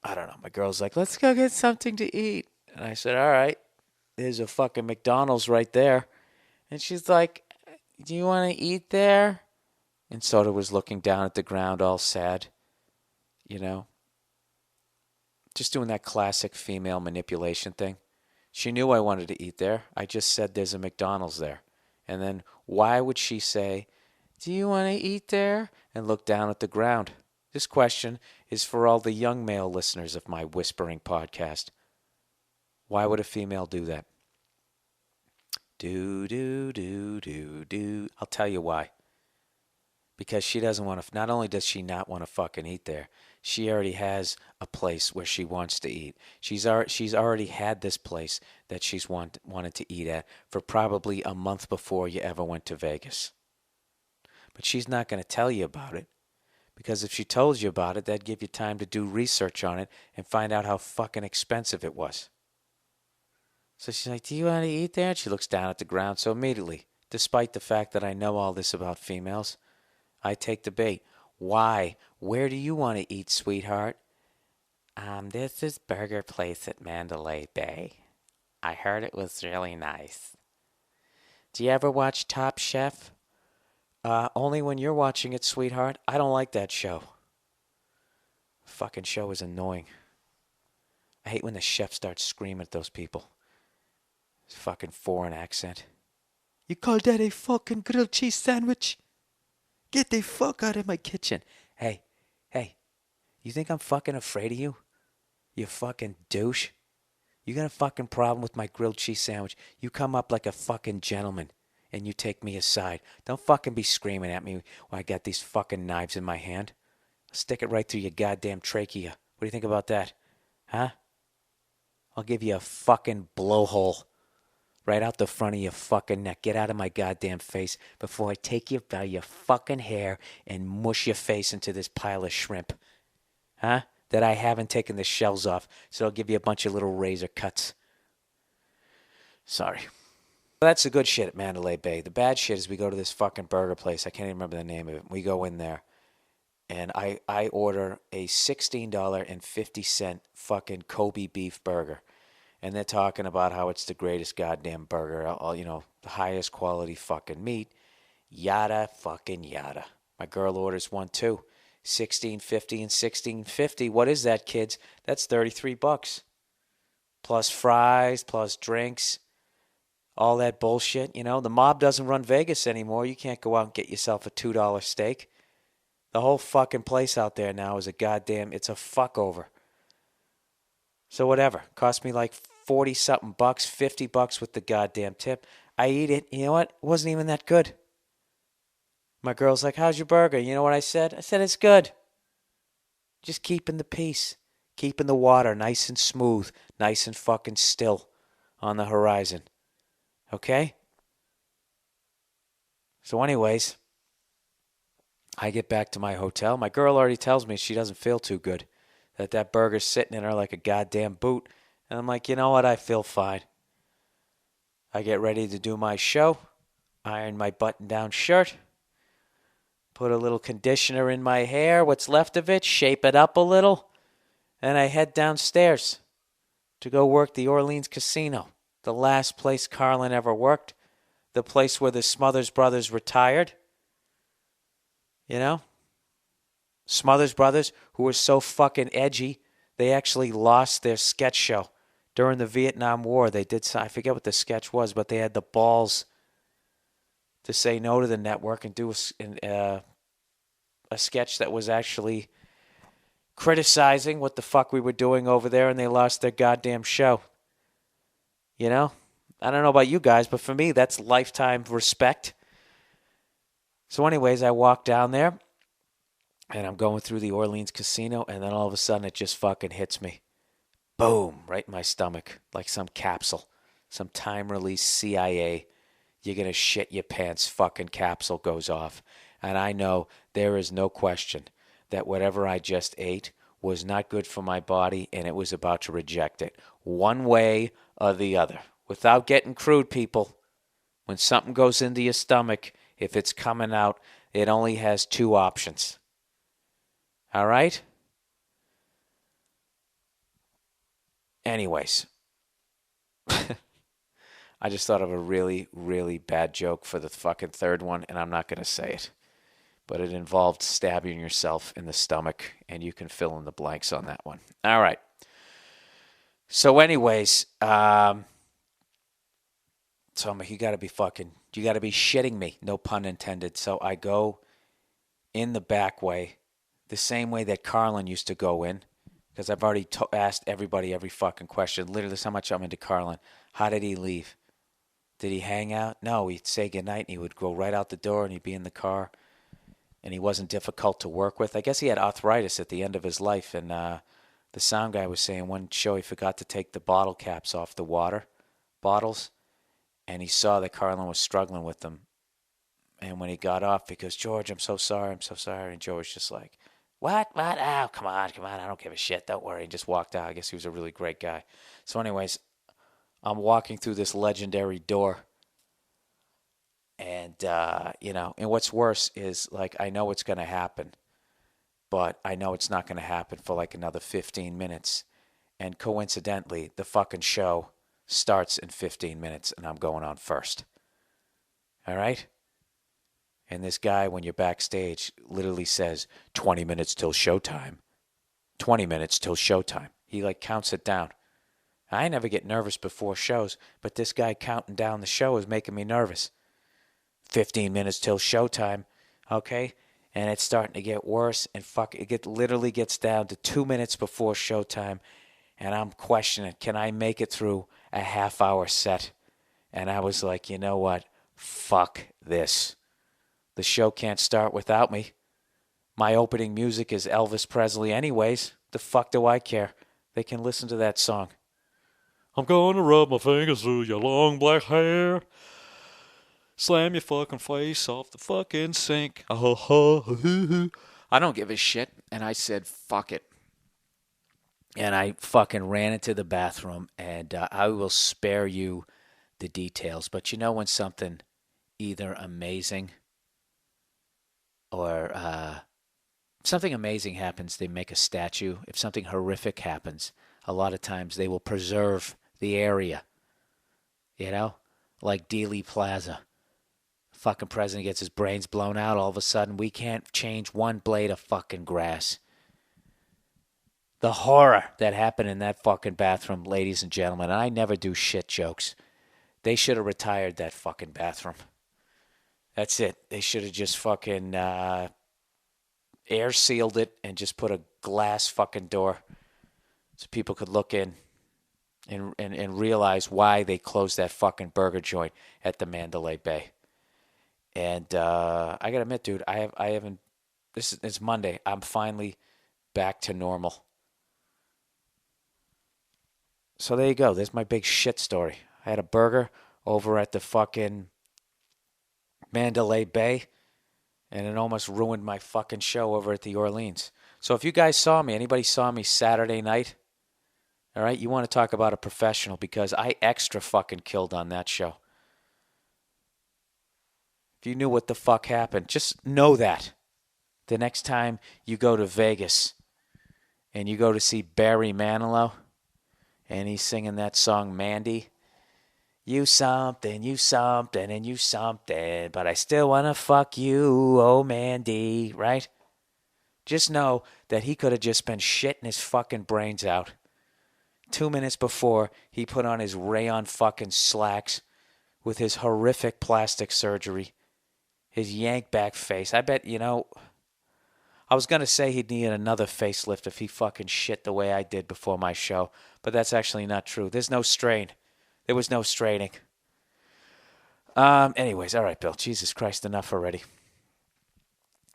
I don't know. My girl's like, let's go get something to eat. And I said, all right, there's a fucking McDonald's right there. And she's like, do you want to eat there? And Soda was looking down at the ground all sad, you know, just doing that classic female manipulation thing. She knew I wanted to eat there. I just said there's a McDonald's there. And then why would she say, do you want to eat there? And look down at the ground. This question is for all the young male listeners of my whispering podcast. Why would a female do that? Do. I'll tell you why. Because she doesn't want to, not only does she not want to fucking eat there, she already has a place where she wants to eat. She's already had this place that she's wanted to eat at for probably a month before you ever went to Vegas. But she's not going to tell you about it. Because if she told you about it, that'd give you time to do research on it and find out how fucking expensive it was. So she's like, do you want to eat there? And she looks down at the ground. So immediately, despite the fact that I know all this about females, I take the bait. Why? Where do you want to eat, sweetheart? There's this burger place at Mandalay Bay. I heard it was really nice. Do you ever watch Top Chef? Only when you're watching it, sweetheart. I don't like that show. Fucking show is annoying. I hate when the chef starts screaming at those people. His fucking foreign accent. You call that a fucking grilled cheese sandwich? Get the fuck out of my kitchen. Hey, you think I'm fucking afraid of you? You fucking douche. You got a fucking problem with my grilled cheese sandwich. You come up like a fucking gentleman and you take me aside. Don't fucking be screaming at me when I got these fucking knives in my hand. I'll stick it right through your goddamn trachea. What do you think about that? Huh? I'll give you a fucking blowhole right out the front of your fucking neck. Get out of my goddamn face before I take you by your fucking hair and mush your face into this pile of shrimp. Huh? That I haven't taken the shells off, so I'll give you a bunch of little razor cuts. Sorry. That's the good shit at Mandalay Bay. The bad shit is we go to this fucking burger place. I can't even remember the name of it. We go in there, and I order a $16.50 fucking Kobe beef burger. And they're talking about how it's the greatest goddamn burger, the highest quality fucking meat. Yada fucking yada. My girl orders one too. $16.50 and $16.50. What is that, kids? That's $33. Plus fries, plus drinks, all that bullshit. You know, the mob doesn't run Vegas anymore. You can't go out and get yourself a $2 steak. The whole fucking place out there now is it's a fuck over. So whatever. Cost me like 40-something bucks, $50 with the goddamn tip. I eat it. You know what? It wasn't even that good. My girl's like, how's your burger? You know what I said? I said, it's good. Just keeping the peace. Keeping the water nice and smooth, nice and fucking still on the horizon. Okay? So anyways, I get back to my hotel. My girl already tells me she doesn't feel too good. That burger's sitting in her like a goddamn boot. And I'm like, you know what? I feel fine. I get ready to do my show. Iron my button-down shirt. Put a little conditioner in my hair, what's left of it, shape it up a little. And I head downstairs to go work the Orleans Casino. The last place Carlin ever worked. The place where the Smothers Brothers retired. You know? Smothers Brothers, who were so fucking edgy, they actually lost their sketch show. During the Vietnam War, they did, I forget what the sketch was, but they had the balls to say no to the network and do a sketch that was actually criticizing what the fuck we were doing over there, and they lost their goddamn show. You know? I don't know about you guys, but for me, that's lifetime respect. So anyways, I walk down there, and I'm going through the Orleans Casino, and then all of a sudden it just fucking hits me. Boom, right in my stomach, like some capsule, some time-release CIA, you're going to shit your pants fucking capsule goes off. And I know there is no question that whatever I just ate was not good for my body, and it was about to reject it, one way or the other. Without getting crude, people, when something goes into your stomach, if it's coming out, it only has two options. All right? Anyways, I just thought of a really, really bad joke for the fucking third one, and I'm not going to say it. But it involved stabbing yourself in the stomach, and you can fill in the blanks on that one. All right. So, anyways, so I'm like, you got to be shitting me. No pun intended. So I go in the back way, the same way that Carlin used to go in, because I've already asked everybody every fucking question. Literally, that's how much I'm into Carlin. How did he leave? Did he hang out? No, he'd say goodnight, and he would go right out the door, and he'd be in the car. And he wasn't difficult to work with. I guess he had arthritis at the end of his life, and the sound guy was saying one show he forgot to take the bottle caps off the water bottles, and he saw that Carlin was struggling with them. And when he got off, he goes, George, I'm so sorry. And George was just like, what? Oh, come on, I don't give a shit, don't worry. And just walked out. I guess he was a really great guy. So anyways, I'm walking through this legendary door. And, and what's worse is, like, I know it's going to happen, but I know it's not going to happen for like another 15 minutes. And coincidentally, the fucking show starts in 15 minutes and I'm going on first. All right? And this guy, when you're backstage, literally says, 20 minutes till showtime. 20 minutes till showtime. He like counts it down. I never get nervous before shows, but this guy counting down the show is making me nervous. 15 minutes till showtime, okay? And it's starting to get worse, and literally gets down to 2 minutes before showtime, and I'm questioning, can I make it through a half-hour set? And I was like, you know what? Fuck this. The show can't start without me. My opening music is Elvis Presley anyways. The fuck do I care? They can listen to that song. I'm gonna rub my fingers through your long black hair. Slam your fucking face off the fucking sink. I don't give a shit. And I said, fuck it. And I fucking ran into the bathroom, and I will spare you the details. But you know when something either amazing or something amazing happens, they make a statue. If something horrific happens, a lot of times they will preserve the area. You know? Like Dealey Plaza. Fucking president gets his brains blown out. All of a sudden, we can't change one blade of fucking grass. The horror that happened in that fucking bathroom, ladies and gentlemen. And I never do shit jokes. They should have retired that fucking bathroom. That's it. They should have just fucking air sealed it and just put a glass fucking door so people could look in and realize why they closed that fucking burger joint at the Mandalay Bay. And I gotta admit, dude, I haven't. It's Monday. I'm finally back to normal. So there you go. There's my big shit story. I had a burger over at the fucking Mandalay Bay, and it almost ruined my fucking show over at the Orleans. So if you guys saw me, anybody saw me Saturday night, all right, you want to talk about a professional, because I extra fucking killed on that show. If you knew what the fuck happened, just know that. The next time you go to Vegas and you go to see Barry Manilow and he's singing that song Mandy, you something, and you something, but I still want to fuck you, oh Mandy, right? Just know that he could have just been shitting his fucking brains out 2 minutes before he put on his rayon fucking slacks with his horrific plastic surgery. His yank back face. I bet, I was going to say he'd need another facelift if he fucking shit the way I did before my show. But that's actually not true. There's no strain. There was no straining. Anyways, all right, Bill. Jesus Christ, enough already.